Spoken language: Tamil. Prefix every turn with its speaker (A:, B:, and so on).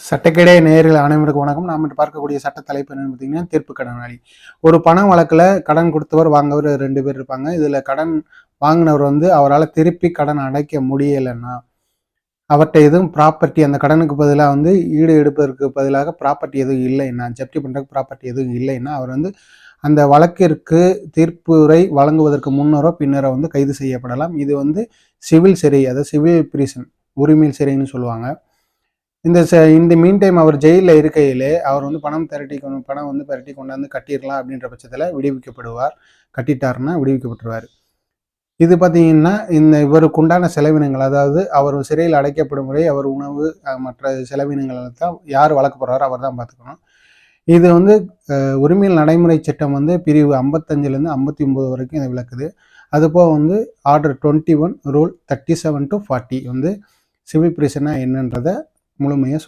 A: சட்டக்கேடே நேயர்கள் அனைவருக்கும் வணக்கம். நாம் இன்று பார்க்கக்கூடிய சட்ட தலைப்பு என்னன்னு பார்த்தீங்கன்னா, தீர்ப்பு கடனாளி. ஒரு பண வழக்கில் கடன் கொடுத்தவர் வாங்கவர் 2 பேர் இருப்பாங்க. இதில் கடன் வாங்கினவர் அவரால் திருப்பி கடன் அடைக்க முடியலைன்னா, அவர்கிட்ட எதுவும் ப்ராப்பர்ட்டி அந்த கடனுக்கு பதிலாக ஈடு எடுப்பதற்கு பதிலாக ப்ராப்பர்ட்டி எதுவும் இல்லைன்னா, ஜப்தி பண்ணுறதுக்கு ப்ராப்பர்ட்டி எதுவும் இல்லைன்னா, அவர் அந்த வழக்கிற்கு தீர்ப்புரை வழங்குவதற்கு முன்னரோ பின்னரோ கைது செய்யப்படலாம். இது சிவில் சிறை, அதாவது சிவில் பிரிசன், உரிமையில் சிறைன்னு சொல்லுவாங்க. இந்த மீன் டைம் அவர் ஜெயிலில் இருக்கையிலே அவர் பணம் திரட்டி கொண்டாந்து கட்டிடலாம் அப்படின்ற பட்சத்தில் விடுவிக்கப்படுவார். கட்டிட்டாருன்னா விடுவிக்கப்பட்டுருவார். இது பார்த்தீங்கன்னா இவருக்கு உண்டான செலவினங்கள், அதாவது அவர் சிறையில் அடைக்கப்படும் முறை அவர் உணவு மற்ற செலவினங்கள் தான் யார் வழக்கு போடுறாரோ அவர் தான் பார்த்துக்கணும். இது உரிமையில் நடைமுறை சட்டம் பிரிவு 55லேருந்து 59 வரைக்கும் இதை விளக்குது. அதுபோக ஆர்டர் 21 ரூல் 37 to 40 சிவில் பிரிசனா என்னன்றதை முழுமையாக